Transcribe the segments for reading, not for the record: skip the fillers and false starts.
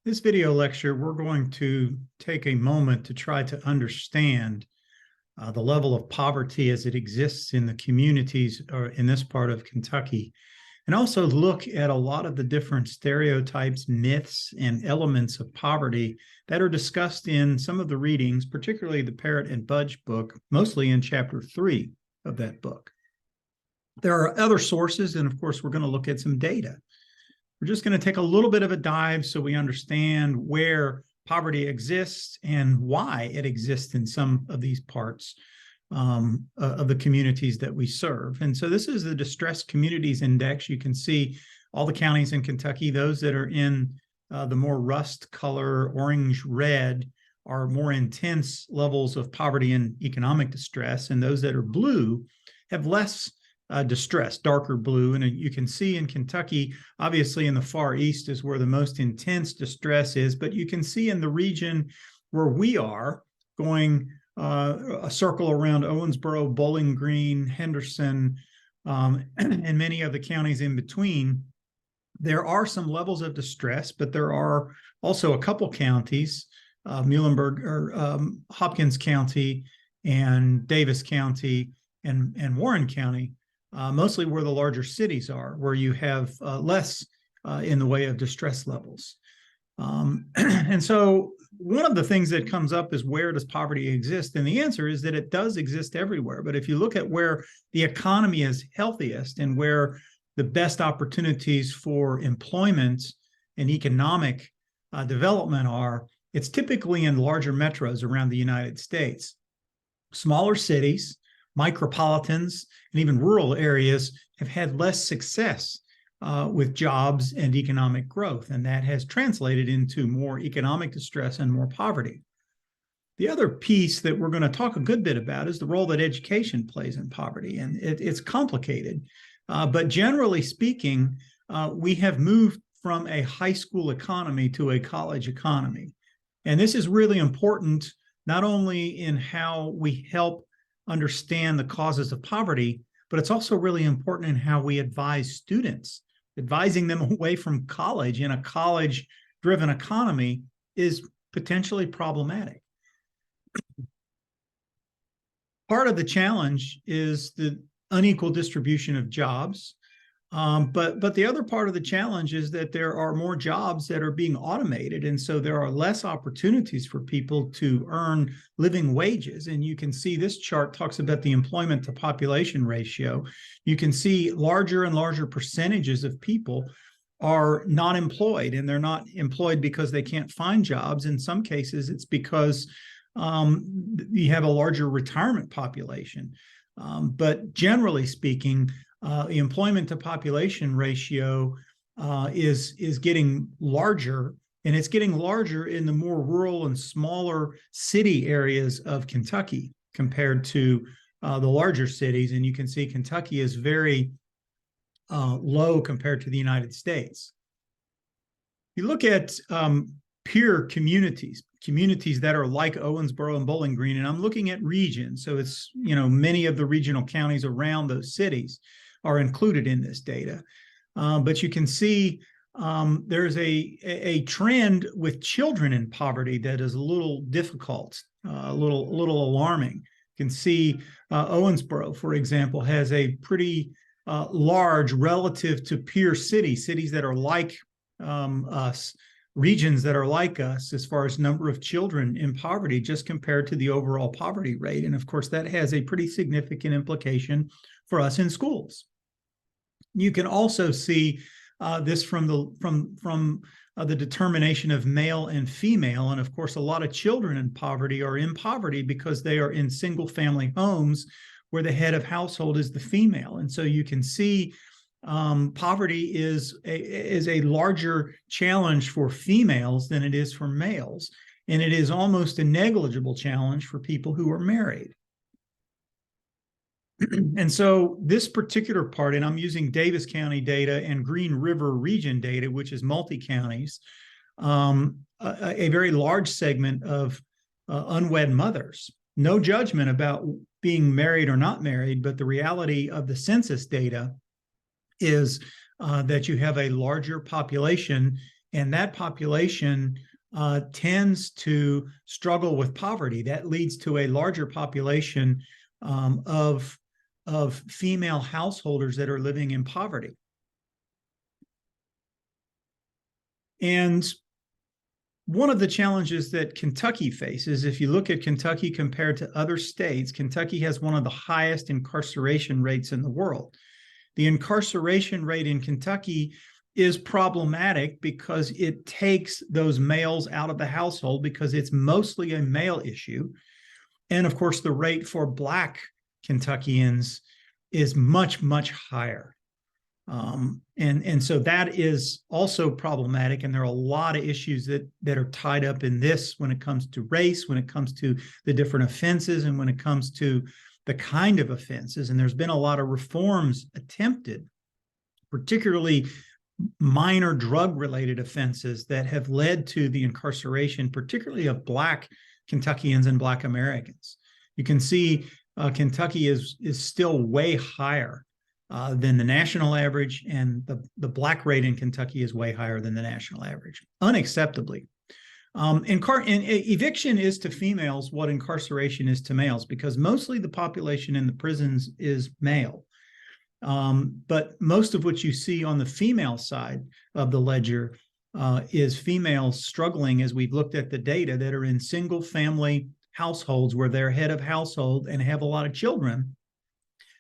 This video lecture, we're going to take a moment to try to understand the level of poverty as it exists in the communities or in this part of Kentucky, and also look at a lot of the different stereotypes, myths, and elements of poverty that are discussed in some of the readings, particularly the Parrott and Budge book, mostly in chapter 3 of that book. There are other sources, and of course, we're going to look at some data. We're just going to take a little bit of a dive so we understand where poverty exists and why it exists in some of these parts of the communities that we serve. And so this is the Distressed Communities Index. You can see all the counties in Kentucky. Those that are in the more rust color, orange, red, are more intense levels of poverty and economic distress. And those that are blue have less distress, darker blue. And you can see in Kentucky, obviously in the far east is where the most intense distress is, but you can see in the region where we are going a circle around Owensboro, Bowling Green, Henderson, and many of the counties in between, there are some levels of distress, but there are also a couple counties, Muhlenberg or Hopkins County and Davis County and Warren County, mostly where the larger cities are, where you have less in the way of distress levels. And so one of the things that comes up is, where does poverty exist? And the answer is that it does exist everywhere. But if you look at where the economy is healthiest and where the best opportunities for employment and economic development are, it's typically in larger metros around the United States. Smaller cities, micropolitans, and even rural areas have had less success with jobs and economic growth, and that has translated into more economic distress and more poverty. The other piece that we're going to talk a good bit about is the role that education plays in poverty, and it's complicated. But generally speaking, we have moved from a high school economy to a college economy. And this is really important, not only in how we help understand the causes of poverty, but it's also really important in how we advise students. Advising them away from college in a college-driven economy is potentially problematic. Part of the challenge is the unequal distribution of jobs. But the other part of the challenge is that there are more jobs that are being automated. And so there are less opportunities for people to earn living wages. And you can see this chart talks about the employment to population ratio. You can see larger and larger percentages of people are not employed, and they're not employed because they can't find jobs. In some cases, it's because you have a larger retirement population. But generally speaking, the employment to population ratio is getting larger, and it's getting larger in the more rural and smaller city areas of Kentucky compared to the larger cities. And you can see Kentucky is very low compared to the United States. You look at peer communities that are like Owensboro and Bowling Green, and I'm looking at regions. So it's, many of the regional counties around those cities are included in this data. But you can see there's a trend with children in poverty that is a little difficult, a little alarming. You can see Owensboro, for example, has a pretty large relative to peer cities that are like us, regions that are like us as far as number of children in poverty, just compared to the overall poverty rate. And of course, that has a pretty significant implication for us in schools. You can also see this from the determination of male and female. And of course, a lot of children in poverty are in poverty because they are in single family homes where the head of household is the female. And so you can see poverty is a larger challenge for females than it is for males. And it is almost a negligible challenge for people who are married. And so this particular part, and I'm using Davis County data and Green River region data, which is multi-counties, a very large segment of unwed mothers. No judgment about being married or not married, but the reality of the census data is that you have a larger population And that population tends to struggle with poverty. That leads to a larger population of female householders that are living in poverty. And one of the challenges that Kentucky faces, if you look at Kentucky compared to other states, Kentucky has one of the highest incarceration rates in the world. The incarceration rate in Kentucky is problematic because it takes those males out of the household because it's mostly a male issue. And of course, the rate for Black Kentuckians is much, much higher. And so that is also problematic. And there are a lot of issues that are tied up in this when it comes to race, when it comes to the different offenses, and when it comes to the kind of offenses. And there's been a lot of reforms attempted, particularly minor drug-related offenses that have led to the incarceration, particularly of Black Kentuckians and Black Americans. You can see Kentucky is still way higher than the national average, and the Black rate in Kentucky is way higher than the national average, unacceptably. Eviction is to females what incarceration is to males, because mostly the population in the prisons is male. But most of what you see on the female side of the ledger is females struggling, as we've looked at the data, that are in single family households where they're head of household and have a lot of children.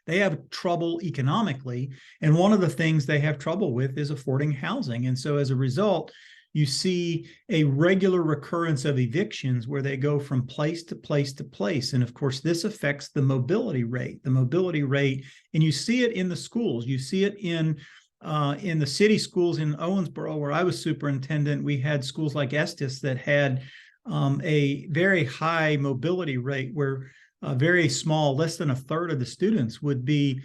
They have trouble economically. And one of the things they have trouble with is affording housing. And so as a result, you see a regular recurrence of evictions where they go from place to place to place. And of course, this affects the mobility rate. And you see it in the schools. You see it in the city schools in Owensboro, where I was superintendent. We had schools like Estes that had a very high mobility rate, where very small, less than a third of the students would be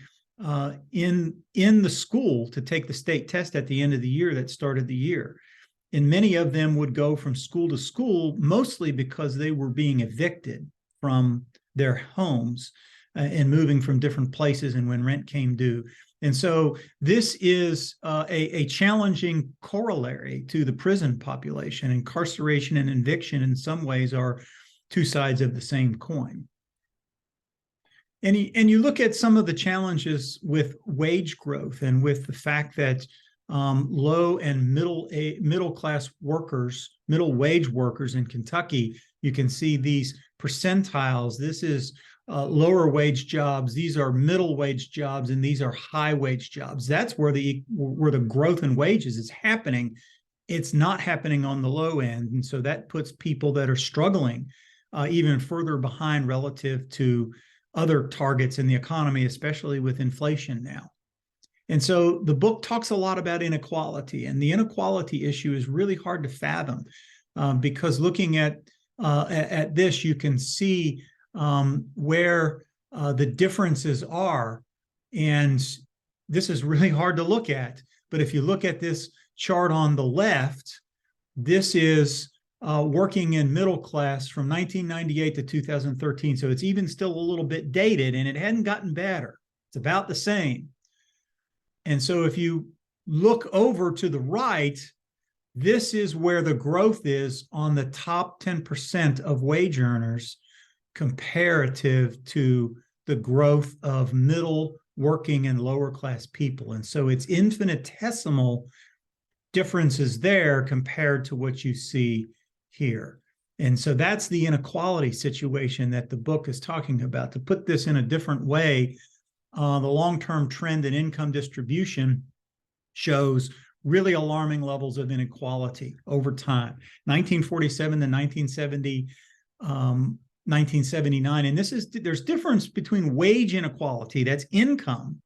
in the school to take the state test at the end of the year that started the year. And many of them would go from school to school, mostly because they were being evicted from their homes and moving from different places, and when rent came due. And so this is a challenging corollary to the prison population. Incarceration and eviction in some ways are two sides of the same coin. And you look at some of the challenges with wage growth and with the fact that low and middle class workers, middle wage workers in Kentucky, you can see these percentiles. This is lower wage jobs. These are middle wage jobs, and these are high wage jobs. That's where the growth in wages is happening. It's not happening on the low end. And so that puts people that are struggling even further behind relative to other targets in the economy, especially with inflation now. And so the book talks a lot about inequality, and the inequality issue is really hard to fathom because looking at this, you can see where the differences are. And this is really hard to look at. But if you look at this chart on the left, this is working in middle class from 1998 to 2013. So it's even still a little bit dated, and it hadn't gotten better. It's about the same. And so if you look over to the right, this is where the growth is on the top 10% of wage earners comparative to the growth of middle, working, and lower class people. And so it's infinitesimal differences there compared to what you see here. And so that's the inequality situation that the book is talking about. To put this in a different way, the long-term trend in income distribution shows really alarming levels of inequality over time, 1947 to 1979. And there's difference between wage inequality, that's income,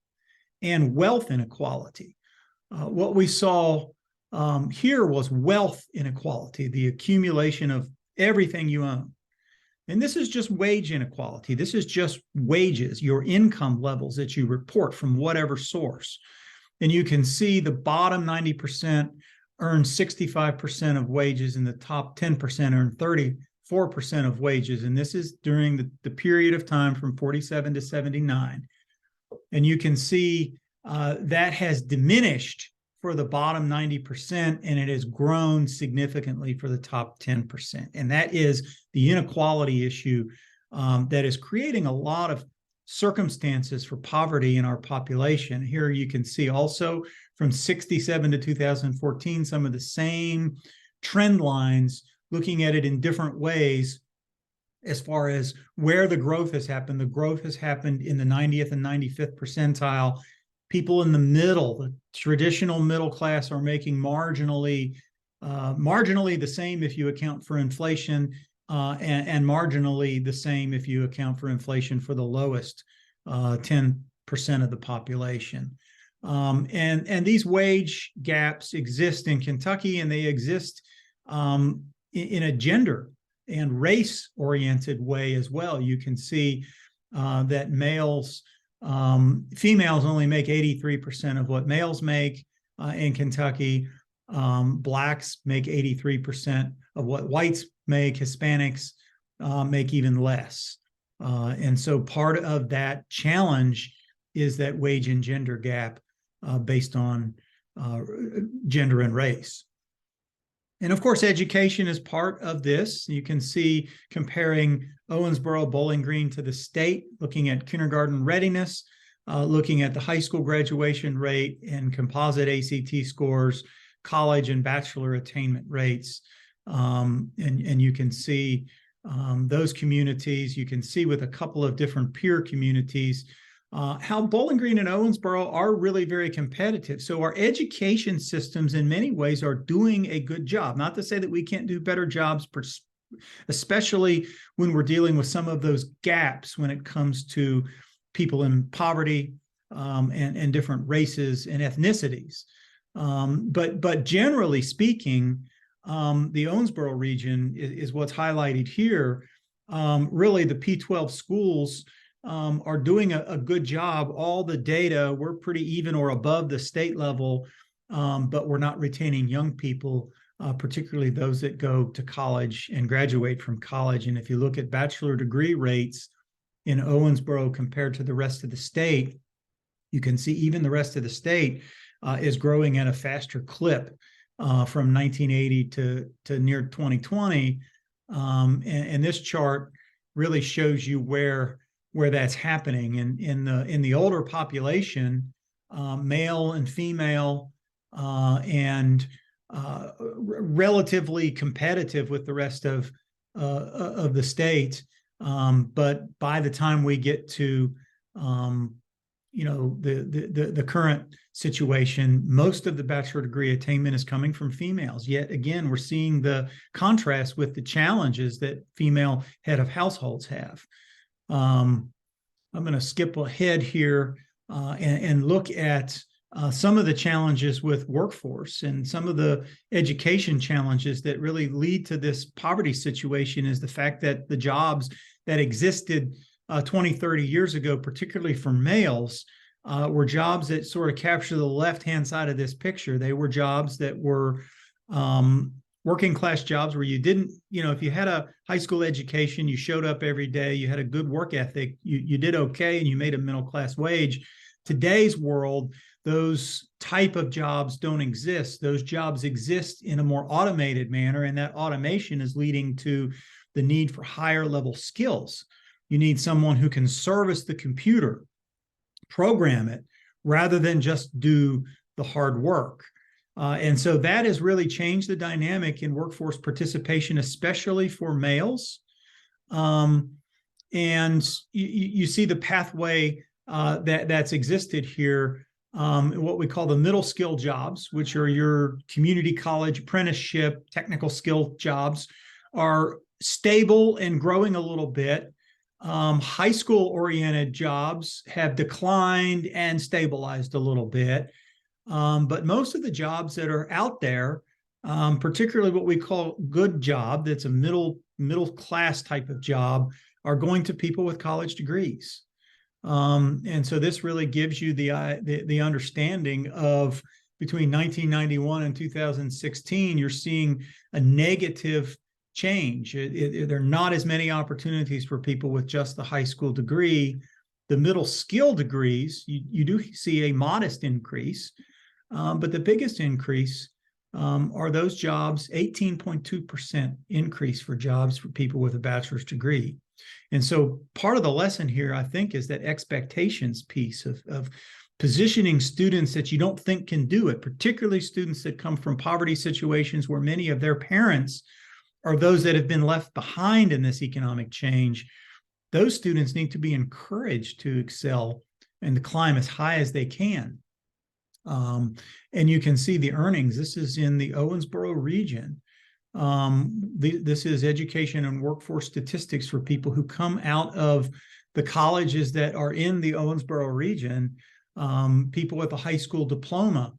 and wealth inequality. What we saw here was wealth inequality, the accumulation of everything you own. And this is just wage inequality. This is just wages, your income levels that you report from whatever source. And you can see the bottom 90% earn 65% of wages, and the top 10% earn 34% of wages. And this is during the period of time from 47 to 79. And you can see that has diminished for the bottom 90%, and it has grown significantly for the top 10%. And that is the inequality issue that is creating a lot of circumstances for poverty in our population. Here you can see also from 67 to 2014, some of the same trend lines, looking at it in different ways as far as where the growth has happened. The growth has happened in the 90th and 95th percentile. People in the middle, the traditional middle class, are making marginally the same if you account for inflation, and marginally the same if you account for inflation for the lowest 10% of the population. And these wage gaps exist in Kentucky, and they exist in a gender and race-oriented way as well. You can see that females only make 83% of what males make in Kentucky. Blacks make 83% of what whites make. Hispanics make even less. And so part of that challenge is that wage and gender gap based on gender and race. And of course, education is part of this. You can see comparing Owensboro, Bowling Green to the state, looking at kindergarten readiness, looking at the high school graduation rate and composite ACT scores, college and bachelor attainment rates. And you can see those communities. You can see with a couple of different peer communities how Bowling Green and Owensboro are really very competitive. So our education systems in many ways are doing a good job. Not to say that we can't do better jobs, especially when we're dealing with some of those gaps when it comes to people in poverty and different races and ethnicities. But generally speaking, the Owensboro region is what's highlighted here. Really, the P12 schools are doing a good job. All the data, we're pretty even or above the state level, but we're not retaining young people, particularly those that go to college and graduate from college. And if you look at bachelor degree rates in Owensboro compared to the rest of the state, you can see even the rest of the state is growing at a faster clip from 1980 to near 2020. And this chart really shows you where that's happening. In the older population, male and female, and relatively competitive with the rest of the state. But by the time we get to the current situation, most of the bachelor degree attainment is coming from females. Yet again, we're seeing the contrast with the challenges that female head of households have. I'm going to skip ahead here and look at some of the challenges with workforce and some of the education challenges that really lead to this poverty situation. Is the fact that the jobs that existed 20, 30 years ago, particularly for males, were jobs that sort of capture the left-hand side of this picture. They were jobs that were working class jobs where you didn't, if you had a high school education, you showed up every day, you had a good work ethic, you did okay, and you made a middle class wage. Today's world, those type of jobs don't exist. Those jobs exist in a more automated manner, and that automation is leading to the need for higher level skills. You need someone who can service the computer, program it, rather than just do the hard work. And so that has really changed the dynamic in workforce participation, especially for males. And you see the pathway that's existed here, what we call the middle skill jobs, which are your community college apprenticeship, technical skill jobs, are stable and growing a little bit. High school oriented jobs have declined and stabilized a little bit. But most of the jobs that are out there, particularly what we call good job, that's a middle class type of job, are going to people with college degrees. And so this really gives you the understanding of between 1991 and 2016, you're seeing a negative change. There are not as many opportunities for people with just the high school degree. The middle skill degrees, you do see a modest increase. But the biggest increase are those jobs, 18.2% increase for jobs for people with a bachelor's degree. And so part of the lesson here, I think, is that expectations piece of positioning students that you don't think can do it, particularly students that come from poverty situations where many of their parents are those that have been left behind in this economic change. Those students need to be encouraged to excel and to climb as high as they can. And you can see the earnings. This is in the Owensboro region. This is education and workforce statistics for people who come out of the colleges that are in the Owensboro region. People with a high school diploma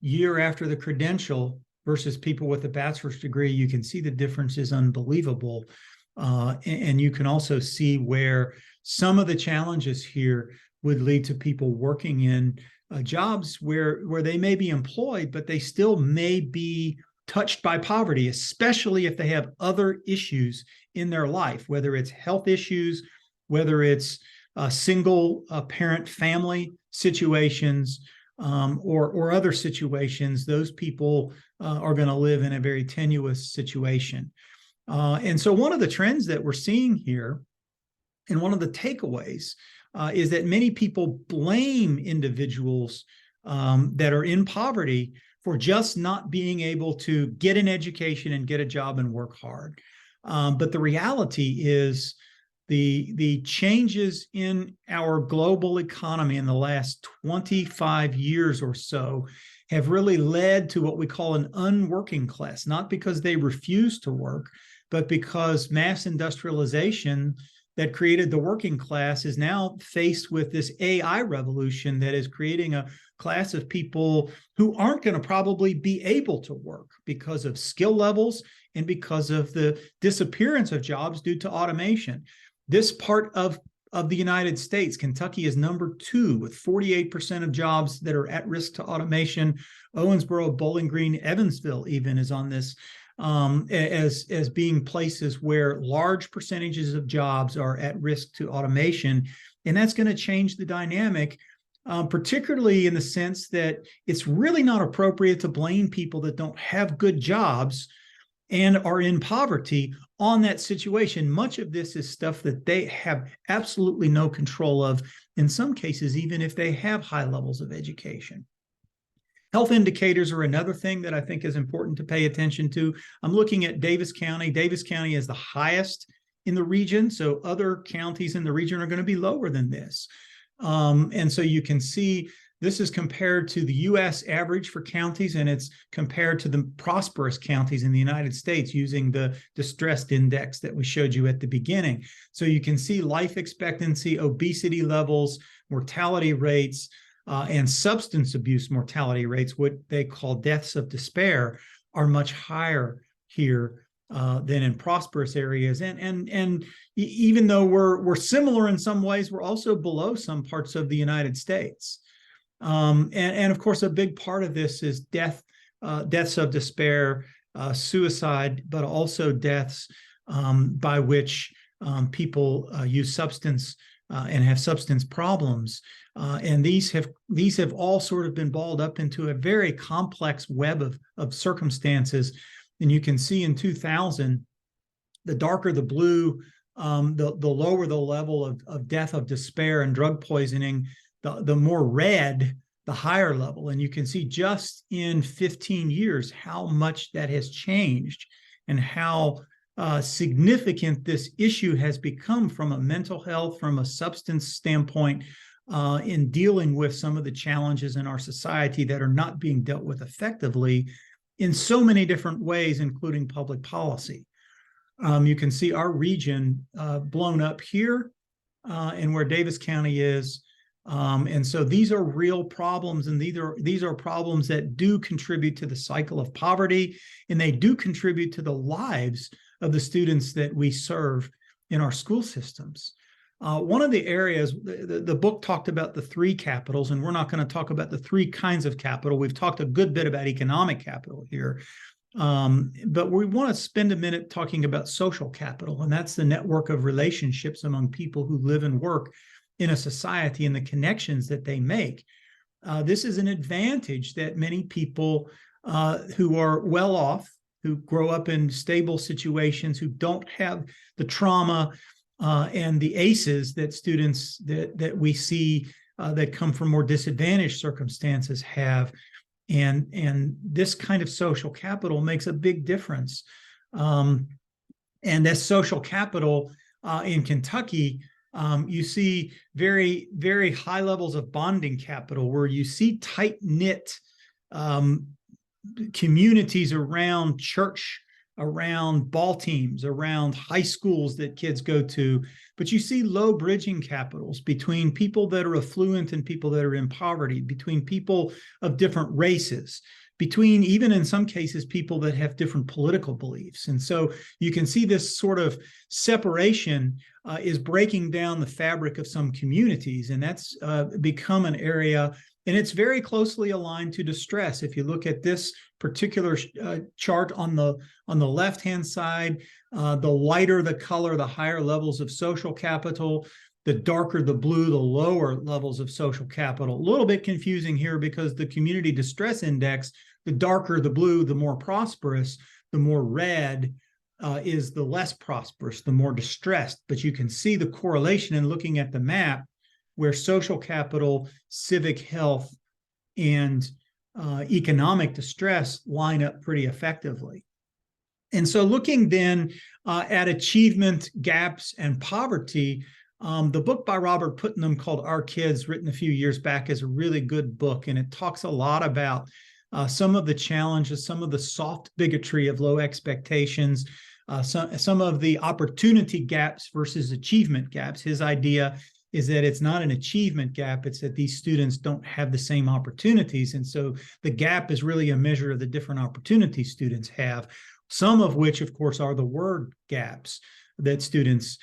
year after the credential versus people with a bachelor's degree. You can see the difference is unbelievable. And you can also see where some of the challenges here would lead to people working in jobs where they may be employed, but they still may be touched by poverty, especially if they have other issues in their life, whether it's health issues, whether it's single parent family situations, or other situations. Those people are going to live in a very tenuous situation. And so one of the trends that we're seeing here, and one of the takeaways, is that many people blame individuals that are in poverty for just not being able to get an education and get a job and work hard. But the reality is the changes in our global economy in the last 25 years or so have really led to what we call an unworking class, not because they refuse to work, but because mass industrialization that created the working class is now faced with this AI revolution that is creating a class of people who aren't going to probably be able to work because of skill levels and because of the disappearance of jobs due to automation. This part of the United States, Kentucky is number 2 with 48% of jobs that are at risk to automation. Owensboro, Bowling Green, Evansville even is on this as being places where large percentages of jobs are at risk to automation. And that's going to change the dynamic, particularly in the sense that it's really not appropriate to blame people that don't have good jobs and are in poverty on that situation. Much of this is stuff that they have absolutely no control of, in some cases, even if they have high levels of education. Health indicators are another thing that I think is important to pay attention to. I'm looking at Davis County. Davis County is the highest in the region, so other counties in the region are going to be lower than this. And so you can see this is compared to the U.S. average for counties, and it's compared to the prosperous counties in the United States using the distressed index that we showed you at the beginning. So you can see life expectancy, obesity levels, mortality rates, and substance abuse mortality rates, what they call deaths of despair, are much higher here than in prosperous areas. And even though we're similar in some ways, we're also below some parts of the United States. And of course, a big part of this is deaths of despair, suicide, but also deaths by which people use substance and have substance problems. And these have all sort of been balled up into a very complex web of circumstances. And you can see in 2000, the darker the blue, the lower the level of death of despair and drug poisoning, the more red, the higher level. And you can see just in 15 years how much that has changed and how significant this issue has become from a mental health, from a substance standpoint, in dealing with some of the challenges in our society that are not being dealt with effectively in so many different ways, including public policy. You can see our region blown up here and where Davis County is. And so these are real problems, and these are problems that do contribute to the cycle of poverty, and they do contribute to the lives of the students that we serve in our school systems. One of the areas, the book talked about the 3 capitals, and we're not going to talk about the 3 kinds of capital. We've talked a good bit about economic capital here, but we want to spend a minute talking about social capital, and that's the network of relationships among people who live and work in a society and the connections that they make. this is an advantage that many people who are well off, who grow up in stable situations, who don't have the trauma and the ACEs that students that we see that come from more disadvantaged circumstances have. And this kind of social capital makes a big difference. And this social capital in Kentucky, you see very, very high levels of bonding capital, where you see tight-knit communities around church, around ball teams, around high schools that kids go to. But you see low bridging capitals between people that are affluent and people that are in poverty, between people of different races, between, even in some cases, people that have different political beliefs. And so you can see this sort of separation is breaking down the fabric of some communities, and that's become an area, and it's very closely aligned to distress. If you look at this particular chart on the left-hand side, the lighter the color, the higher levels of social capital. The darker the blue, the lower levels of social capital. A little bit confusing here because the community distress index, the darker the blue, the more prosperous, the more red is the less prosperous, the more distressed. But you can see the correlation in looking at the map, where social capital, civic health, and economic distress line up pretty effectively. And so looking then at achievement gaps and poverty, the book by Robert Putnam called Our Kids, written a few years back, is a really good book, and it talks a lot about some of the challenges, some of the soft bigotry of low expectations, some of the opportunity gaps versus achievement gaps. His idea is that it's not an achievement gap, it's that these students don't have the same opportunities. And so the gap is really a measure of the different opportunities students have, some of which, of course, are the word gaps that students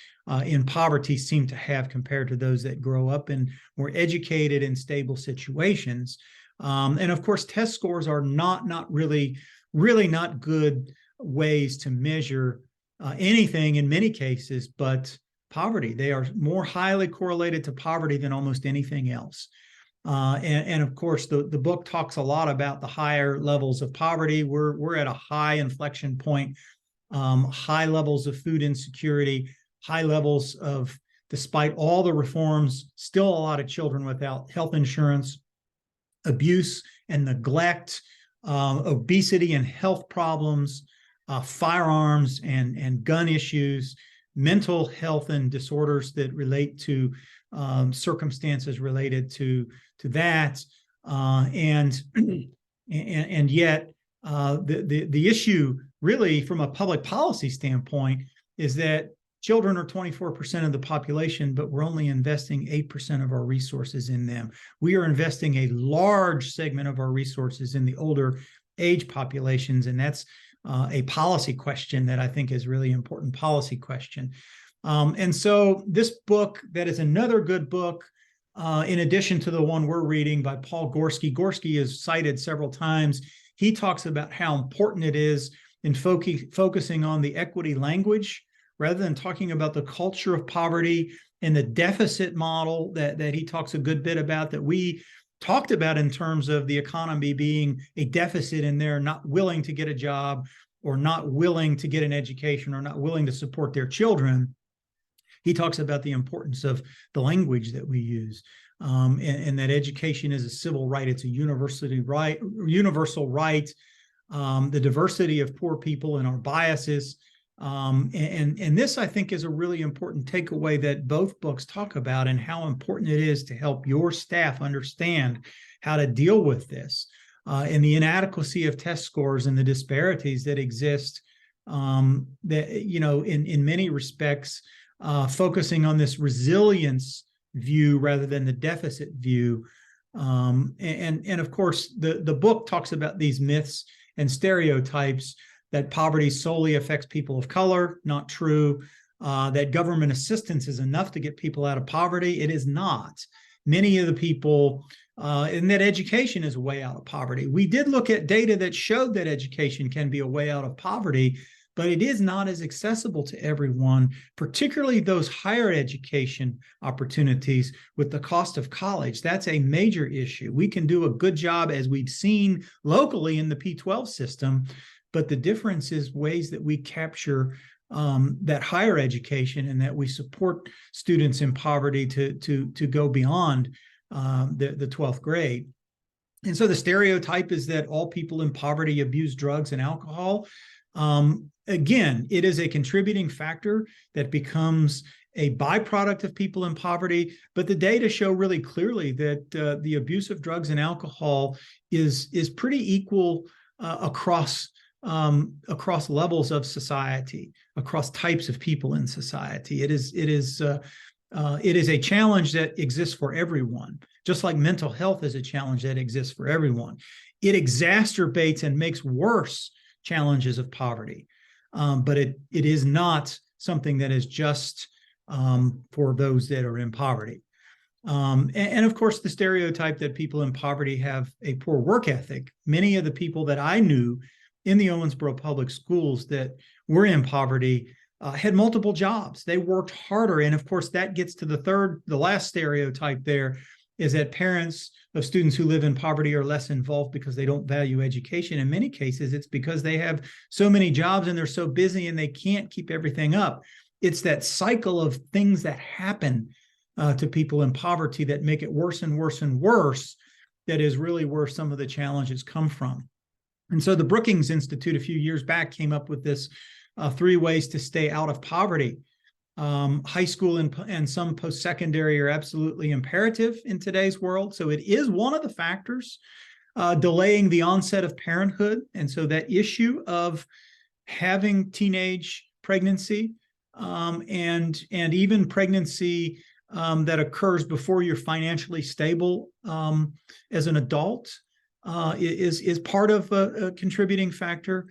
in poverty seem to have compared to those that grow up in more educated and stable situations. And of course, test scores are not really not good ways to measure anything in many cases, but poverty. They are more highly correlated to poverty than almost anything else. And of course, the book talks a lot about the higher levels of poverty. We're at a high inflection point, high levels of food insecurity, high levels of, despite all the reforms, still a lot of children without health insurance, abuse and neglect, obesity and health problems, firearms and gun issues, mental health and disorders that relate to circumstances related to that, and yet the issue really from a public policy standpoint is that children are 24% of the population, but we're only investing 8% of our resources in them. We are investing a large segment of our resources in the older age populations, and that's a policy question that I think is really important policy question. And so this book, that is another good book, in addition to the one we're reading by Paul Gorski. Gorski is cited several times. He talks about how important it is in focusing on the equity language rather than talking about the culture of poverty and the deficit model that he talks a good bit about, that we talked about in terms of the economy being a deficit and they're not willing to get a job or not willing to get an education or not willing to support their children. He talks about the importance of the language that we use, and that education is a civil right. It's a universal right. The diversity of poor people and our biases. And this, I think, is a really important takeaway that both books talk about, and how important it is to help your staff understand how to deal with this, and the inadequacy of test scores and the disparities that exist, that, you know, in many respects, focusing on this resilience view rather than the deficit view. And of course, the book talks about these myths and stereotypes that poverty solely affects people of color. Not true. That government assistance is enough to get people out of poverty. It is not. Many of the people, and that education is a way out of poverty. We did look at data that showed that education can be a way out of poverty, but it is not as accessible to everyone, particularly those higher education opportunities with the cost of college. That's a major issue. We can do a good job, as we've seen locally in the P-12 system, but the difference is ways that we capture that higher education and that we support students in poverty to go beyond the 12th grade. And so the stereotype is that all people in poverty abuse drugs and alcohol. Again, it is a contributing factor that becomes a byproduct of people in poverty, but the data show really clearly that the abuse of drugs and alcohol is pretty equal across levels of society, across types of people in society. It is a challenge that exists for everyone, just like mental health is a challenge that exists for everyone. It exacerbates and makes worse challenges of poverty, but it is not something that is just for those that are in poverty. And of course, the stereotype that people in poverty have a poor work ethic. Many of the people that I knew in the Owensboro public schools that were in poverty had multiple jobs. They worked harder. And of course, that gets to the last stereotype there, is that parents of students who live in poverty are less involved because they don't value education. In many cases, it's because they have so many jobs and they're so busy and they can't keep everything up. It's that cycle of things that happen to people in poverty that make it worse and worse and worse that is really where some of the challenges come from. And so the Brookings Institute a few years back came up with this 3 ways to stay out of poverty. High school and some post-secondary are absolutely imperative in today's world. So it is one of the factors delaying the onset of parenthood. And so that issue of having teenage pregnancy and even pregnancy that occurs before you're financially stable as an adult is part of a contributing factor.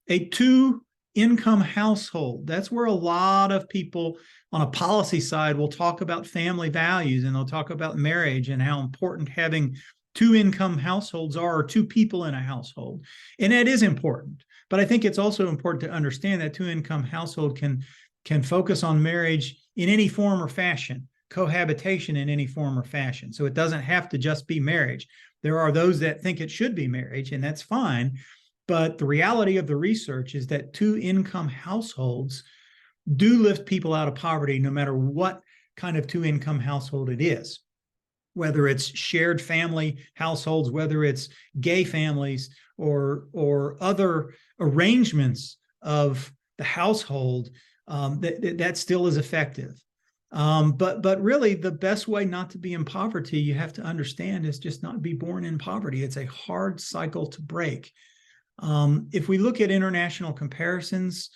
A 2-income household, that's where a lot of people on a policy side will talk about family values, and they'll talk about marriage and how important having 2-income households are, or 2 people in a household. And that is important. But I think it's also important to understand that 2-income household can focus on marriage in any form or fashion, cohabitation in any form or fashion. So it doesn't have to just be marriage. There are those that think it should be marriage, and that's fine. But the reality of the research is that 2-income households do lift people out of poverty, no matter what kind of 2-income household it is, whether it's shared family households, whether it's gay families or other arrangements of the household, that still is effective. But really, the best way not to be in poverty, you have to understand, is just not be born in poverty. It's a hard cycle to break. If we look at international comparisons,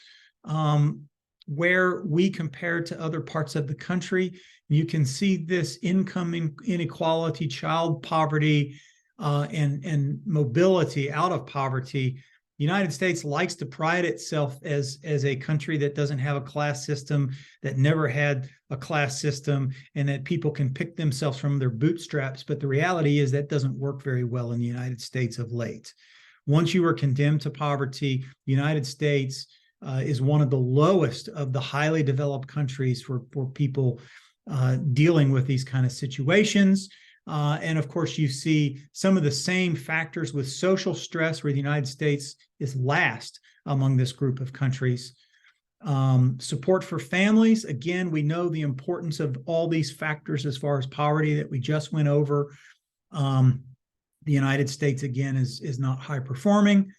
where we compare to other parts of the country, you can see this income inequality, child poverty, and mobility out of poverty. The United States likes to pride itself as a country that doesn't have a class system, that never had a class system, and that people can pick themselves from their bootstraps. But the reality is that doesn't work very well in the United States of late. Once you are condemned to poverty, the United States is one of the lowest of the highly developed countries for people dealing with these kind of situations. And of course, you see some of the same factors with social stress, where the United States is last among this group of countries. Support for families. Again, we know the importance of all these factors as far as poverty that we just went over. The United States, again, is not high performing.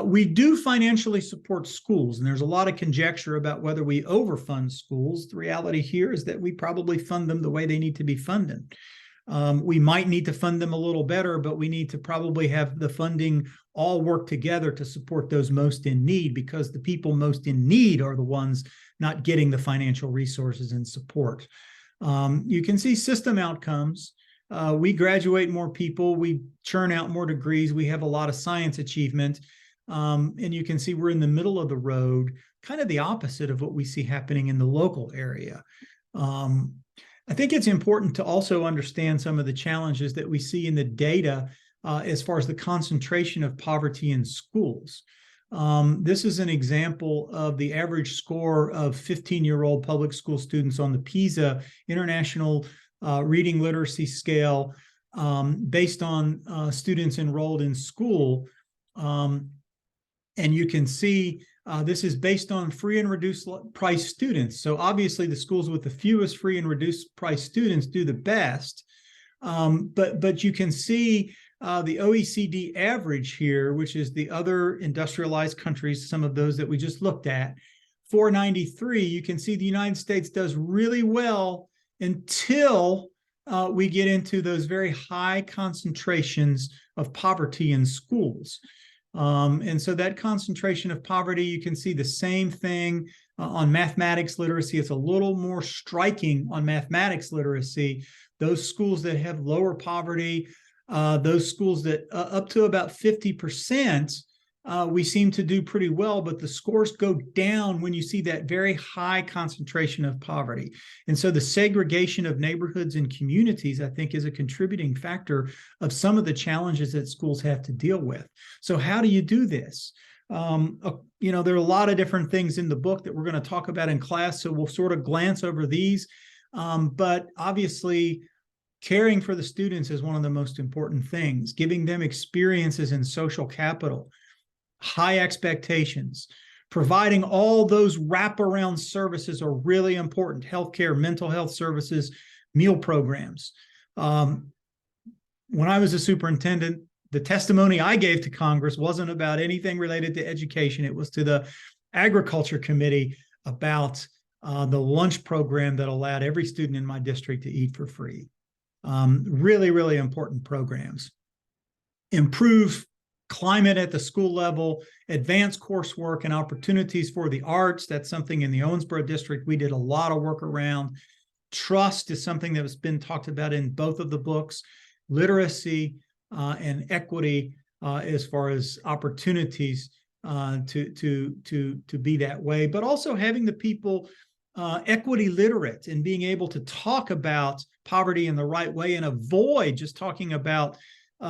We do financially support schools, and there's a lot of conjecture about whether we overfund schools. The reality here is that we probably fund them the way they need to be funded. We might need to fund them a little better, but we need to probably have the funding all work together to support those most in need, because the people most in need are the ones not getting the financial resources and support. You can see system outcomes. We graduate more people, we churn out more degrees, we have a lot of science achievement. And you can see we're in the middle of the road, kind of the opposite of what we see happening in the local area. I think it's important to also understand some of the challenges that we see in the data as far as the concentration of poverty in schools. This is an example of the average score of 15-year-old public school students on the PISA International Reading Literacy Scale, based on students enrolled in school. And you can see this is based on free and reduced price students. So obviously the schools with the fewest free and reduced price students do the best. But you can see the OECD average here, which is the other industrialized countries, some of those that we just looked at, 493. You can see the United States does really well until we get into those very high concentrations of poverty in schools. And so that concentration of poverty, you can see the same thing on mathematics literacy. It's a little more striking on mathematics literacy. Those schools that have lower poverty, those schools that up to about 50%, we seem to do pretty well, but the scores go down when you see that very high concentration of poverty. And so the segregation of neighborhoods and communities, I think, is a contributing factor of some of the challenges that schools have to deal with. So how do you do this? There are a lot of different things in the book that we're going to talk about in class, so we'll sort of glance over these. But obviously, caring for the students is one of the most important things, giving them experiences in social capital, high expectations, providing all those wraparound services are really important: healthcare, mental health services, meal programs. When I was a superintendent, the testimony I gave to Congress wasn't about anything related to education. It was to the Agriculture Committee about the lunch program that allowed every student in my district to eat for free. Really, really important programs. Improve climate at the school level, advance coursework and opportunities for the arts. That's something in the Owensboro district we did a lot of work around. Trust is something that has been talked about in both of the books. Literacy and equity as far as opportunities to be that way, but also having the people equity literate and being able to talk about poverty in the right way and avoid just talking about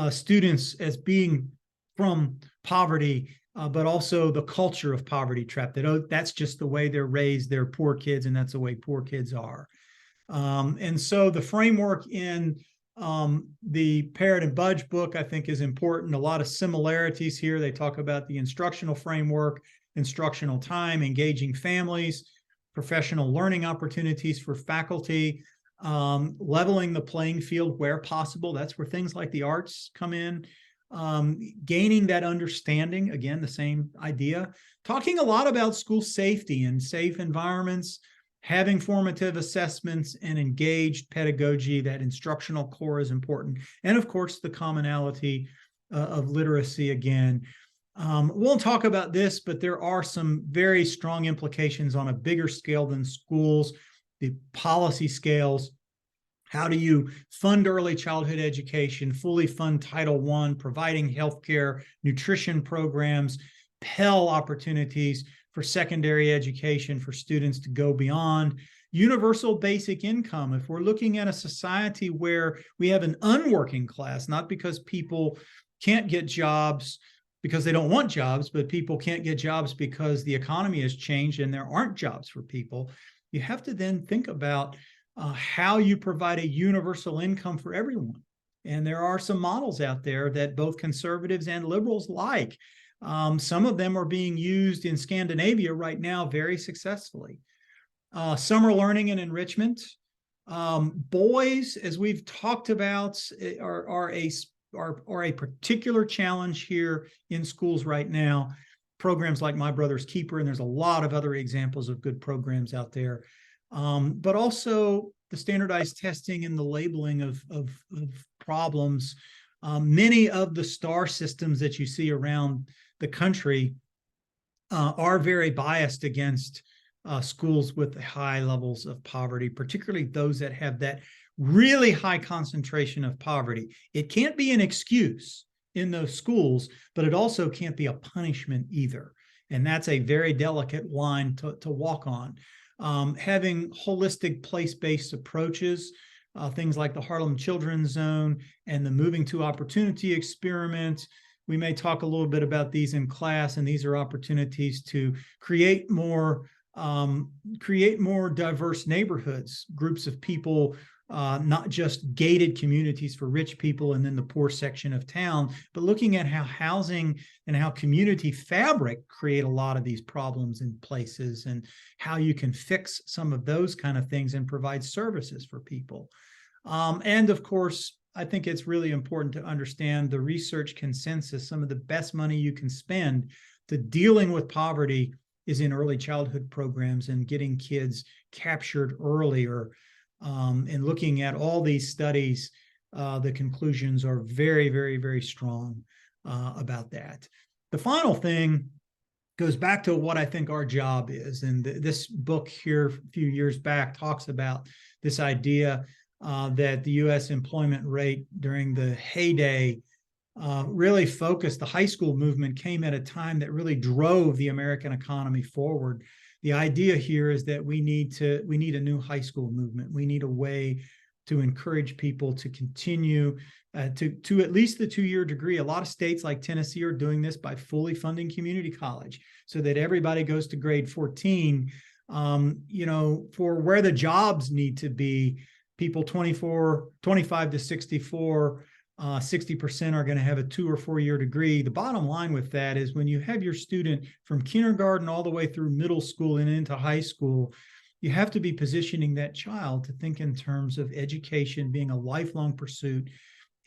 students as being from poverty, but also the culture of poverty trap, that, oh, that's just the way they're raised, they're poor kids, and that's the way poor kids are. And so the framework in the Parrott and Budge book, I think, is important. A lot of similarities here. They talk about the instructional framework, instructional time, engaging families, professional learning opportunities for faculty, leveling the playing field where possible. That's where things like the arts come in. Gaining that understanding, again, the same idea. Talking a lot about school safety and safe environments, having formative assessments and engaged pedagogy. That instructional core is important. And of course, the commonality of literacy again. Won't talk about this, but there are some very strong implications on a bigger scale than schools, the policy scales. How do you fund early childhood education, fully fund Title I, providing healthcare, nutrition programs, Pell opportunities for secondary education for students to go beyond, universal basic income. If we're looking at a society where we have an unworking class, not because people can't get jobs because they don't want jobs, but people can't get jobs because the economy has changed and there aren't jobs for people, you have to then think about how you provide a universal income for everyone. And there are some models out there that both conservatives and liberals like. Some of them are being used in Scandinavia right now very successfully. Summer learning and enrichment. Boys, as we've talked about, are a particular challenge here in schools right now. Programs like My Brother's Keeper, and there's a lot of other examples of good programs out there. But also the standardized testing and the labeling of problems. Many of the STAR systems that you see around the country are very biased against schools with high levels of poverty, particularly those that have that really high concentration of poverty. It can't be an excuse in those schools, but it also can't be a punishment either. And that's a very delicate line to walk on. Having holistic place-based approaches, things like the Harlem Children's Zone and the Moving to Opportunity experiment, We may talk a little bit about these in class, and these are opportunities to create more diverse neighborhoods, groups of people, not just gated communities for rich people and then the poor section of town, but looking at how housing and how community fabric create a lot of these problems in places, and how you can fix some of those kind of things and provide services for people. And of course, I think it's really important to understand the research consensus. Some of the best money you can spend to dealing with poverty is in early childhood programs and getting kids captured earlier. And looking at all these studies, the conclusions are very, very, very strong about that. The final thing goes back to what I think our job is. And this book here a few years back talks about this idea that the U.S. employment rate during the heyday really focused. The high school movement came at a time that really drove the American economy forward. The idea here is that we need a new high school movement. We need a way to encourage people to continue to at least the 2-year degree. A lot of states like Tennessee are doing this by fully funding community college so that everybody goes to grade 14. For where the jobs need to be, people 25 to 64, 60% are going to have a 2 or 4 year degree. The bottom line with that is when you have your student from kindergarten all the way through middle school and into high school, you have to be positioning that child to think in terms of education being a lifelong pursuit,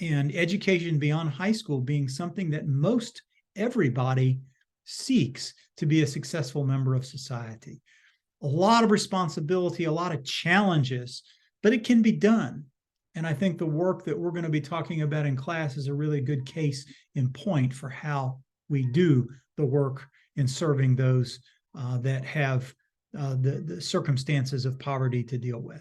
and education beyond high school being something that most everybody seeks to be a successful member of society. A lot of responsibility, a lot of challenges, but it can be done. And I think the work that we're going to be talking about in class is a really good case in point for how we do the work in serving those that have the circumstances of poverty to deal with.